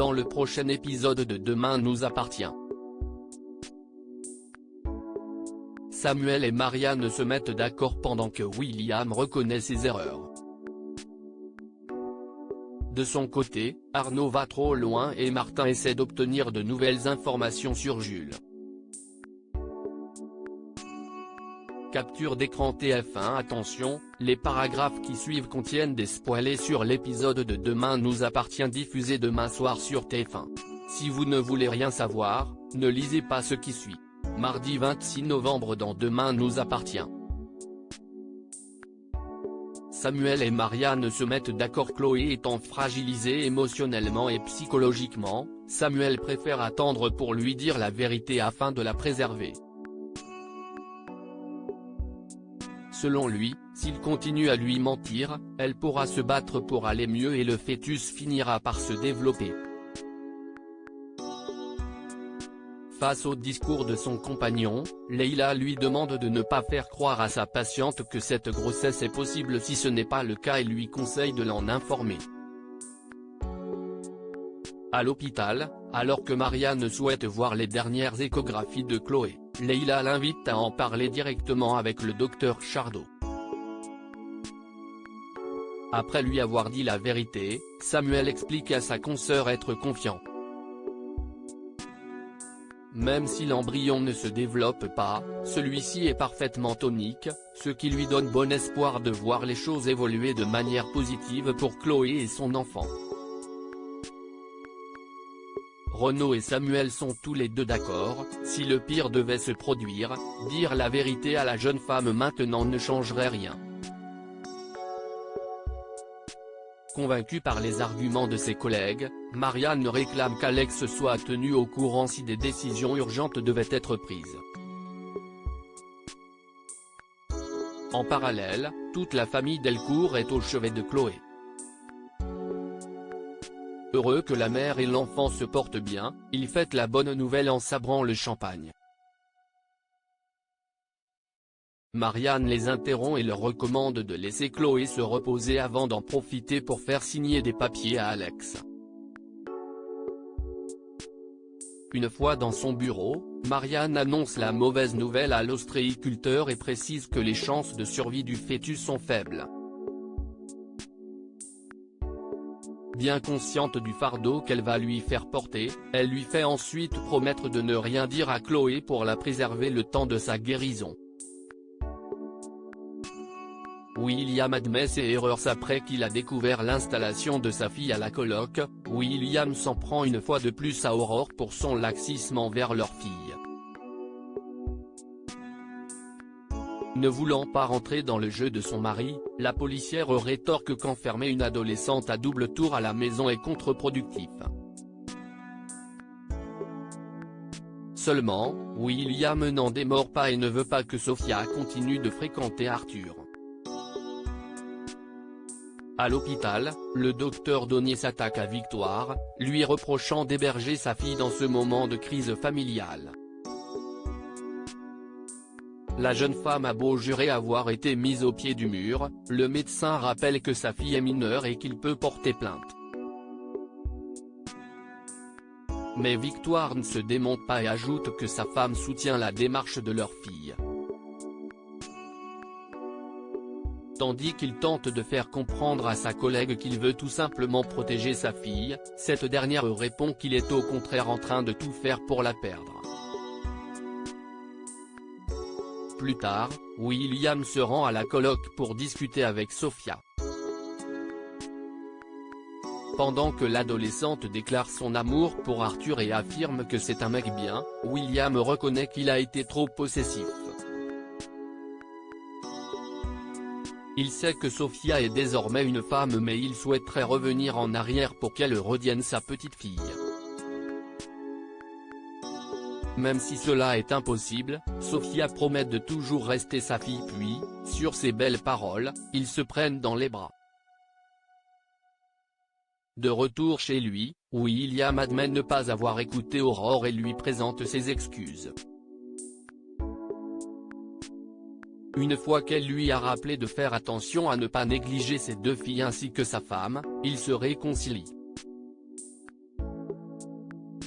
dans le prochain épisode de Demain nous appartient. Samuel et Marianne se mettent d'accord pendant que William reconnaît ses erreurs. De son côté, Arnaud va trop loin et Martin essaie d'obtenir de nouvelles informations sur Jules. Capture d'écran TF1. Attention, les paragraphes qui suivent contiennent des spoilers sur l'épisode de Demain nous appartient diffusé demain soir sur TF1. Si vous ne voulez rien savoir, ne lisez pas ce qui suit. Mardi 26 novembre dans Demain nous appartient. Samuel et Marianne se mettent d'accord. Chloé étant fragilisée émotionnellement et psychologiquement, Samuel préfère attendre pour lui dire la vérité afin de la préserver. Selon lui, s'il continue à lui mentir, elle pourra se battre pour aller mieux et le fœtus finira par se développer. Face au discours de son compagnon, Leila lui demande de ne pas faire croire à sa patiente que cette grossesse est possible si ce n'est pas le cas et lui conseille de l'en informer. À l'hôpital, alors que Marianne souhaite voir les dernières échographies de Chloé, Leila l'invite à en parler directement avec le docteur Chardot. Après lui avoir dit la vérité, Samuel explique à sa consoeur être confiant. Même si l'embryon ne se développe pas, celui-ci est parfaitement tonique, ce qui lui donne bon espoir de voir les choses évoluer de manière positive pour Chloé et son enfant. Renaud et Samuel sont tous les deux d'accord, si le pire devait se produire, dire la vérité à la jeune femme maintenant ne changerait rien. Convaincue par les arguments de ses collègues, Marianne réclame qu'Alex soit tenu au courant si des décisions urgentes devaient être prises. En parallèle, toute la famille Delcourt est au chevet de Chloé. Heureux que la mère et l'enfant se portent bien, ils fêtent la bonne nouvelle en sabrant le champagne. Marianne les interrompt et leur recommande de laisser Chloé se reposer avant d'en profiter pour faire signer des papiers à Alex. Une fois dans son bureau, Marianne annonce la mauvaise nouvelle à l'ostréiculteur et précise que les chances de survie du fœtus sont faibles. Bien consciente du fardeau qu'elle va lui faire porter, elle lui fait ensuite promettre de ne rien dire à Chloé pour la préserver le temps de sa guérison. William admet ses erreurs après qu'il a découvert l'installation de sa fille à la coloc. William s'en prend une fois de plus à Aurore pour son laxisme envers leur fille. Ne voulant pas rentrer dans le jeu de son mari, la policière rétorque qu'enfermer une adolescente à double tour à la maison est contre-productif. Seulement, William n'en démord pas et ne veut pas que Sophia continue de fréquenter Arthur. À l'hôpital, le docteur Donnier s'attaque à Victoire, lui reprochant d'héberger sa fille dans ce moment de crise familiale. La jeune femme a beau jurer avoir été mise au pied du mur, le médecin rappelle que sa fille est mineure et qu'il peut porter plainte. Mais Victoire ne se démonte pas et ajoute que sa femme soutient la démarche de leur fille. Tandis qu'il tente de faire comprendre à sa collègue qu'il veut tout simplement protéger sa fille, cette dernière répond qu'il est au contraire en train de tout faire pour la perdre. Plus tard, William se rend à la coloc pour discuter avec Sophia. Pendant que l'adolescente déclare son amour pour Arthur et affirme que c'est un mec bien, William reconnaît qu'il a été trop possessif. Il sait que Sophia est désormais une femme mais il souhaiterait revenir en arrière pour qu'elle redevienne sa petite fille. Même si cela est impossible, Sophia promet de toujours rester sa fille puis, sur ces belles paroles, ils se prennent dans les bras. De retour chez lui, William admet ne pas avoir écouté Aurore et lui présente ses excuses. Une fois qu'elle lui a rappelé de faire attention à ne pas négliger ses deux filles ainsi que sa femme, ils se réconcilient.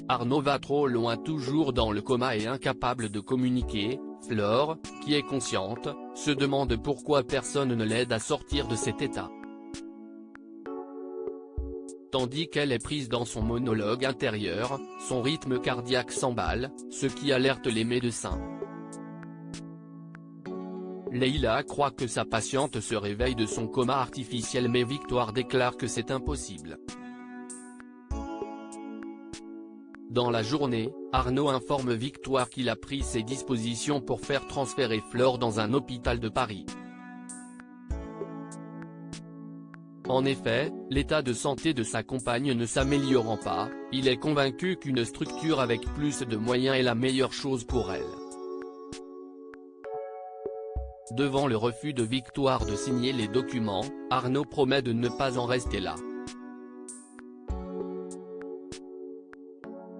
Arnaud va trop loin. Toujours dans le coma et incapable de communiquer, Flore, qui est consciente, se demande pourquoi personne ne l'aide à sortir de cet état. Tandis qu'elle est prise dans son monologue intérieur, son rythme cardiaque s'emballe, ce qui alerte les médecins. Leïla croit que sa patiente se réveille de son coma artificiel, mais Victoire déclare que c'est impossible. Dans la journée, Arnaud informe Victoire qu'il a pris ses dispositions pour faire transférer Flore dans un hôpital de Paris. En effet, l'état de santé de sa compagne ne s'améliorant pas, il est convaincu qu'une structure avec plus de moyens est la meilleure chose pour elle. Devant le refus de Victoire de signer les documents, Arnaud promet de ne pas en rester là.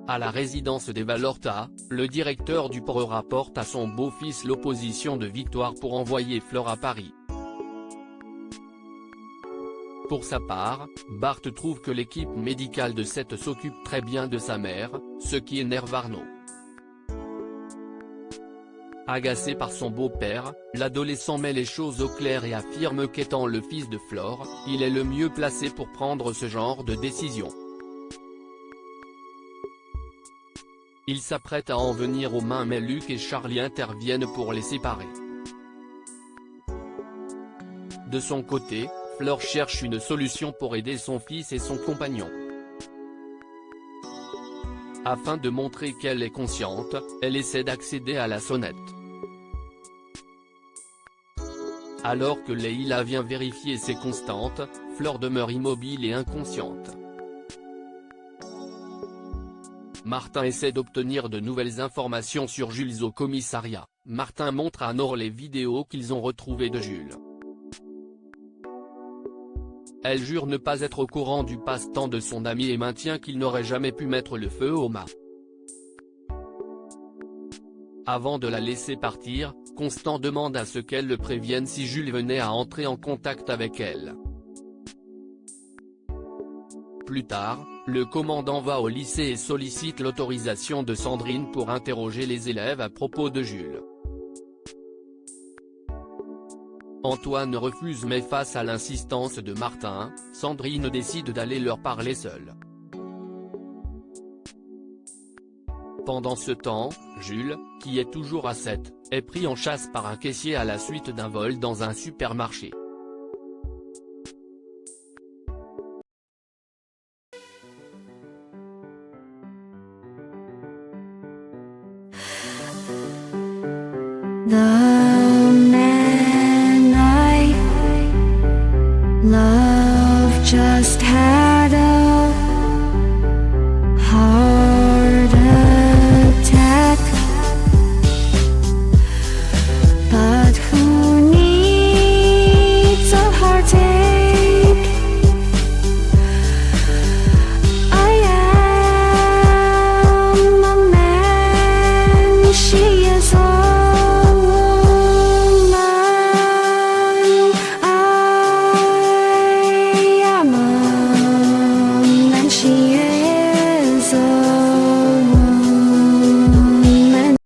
À la résidence des Valorta, le directeur du port rapporte à son beau-fils l'opposition de Victoire pour envoyer Flore à Paris. Pour sa part, Bart trouve que l'équipe médicale de Seth s'occupe très bien de sa mère, ce qui énerve Arnaud. Agacé par son beau-père, l'adolescent met les choses au clair et affirme qu'étant le fils de Flore, il est le mieux placé pour prendre ce genre de décision. Il s'apprête à en venir aux mains, mais Luc et Charlie interviennent pour les séparer. De son côté, Flore cherche une solution pour aider son fils et son compagnon. Afin de montrer qu'elle est consciente, elle essaie d'accéder à la sonnette. Alors que Leïla vient vérifier ses constantes, Flore demeure immobile et inconsciente. Martin essaie d'obtenir de nouvelles informations sur Jules au commissariat. Martin montre à Nord les vidéos qu'ils ont retrouvées de Jules. Elle jure ne pas être au courant du passe-temps de son ami et maintient qu'il n'aurait jamais pu mettre le feu au mât. Avant de la laisser partir, Constant demande à ce qu'elle le prévienne si Jules venait à entrer en contact avec elle. Plus tard, le commandant va au lycée et sollicite l'autorisation de Sandrine pour interroger les élèves à propos de Jules. Antoine refuse, mais face à l'insistance de Martin, Sandrine décide d'aller leur parler seule. Pendant ce temps, Jules, qui est toujours à 7, est pris en chasse par un caissier à la suite d'un vol dans un supermarché. Love just had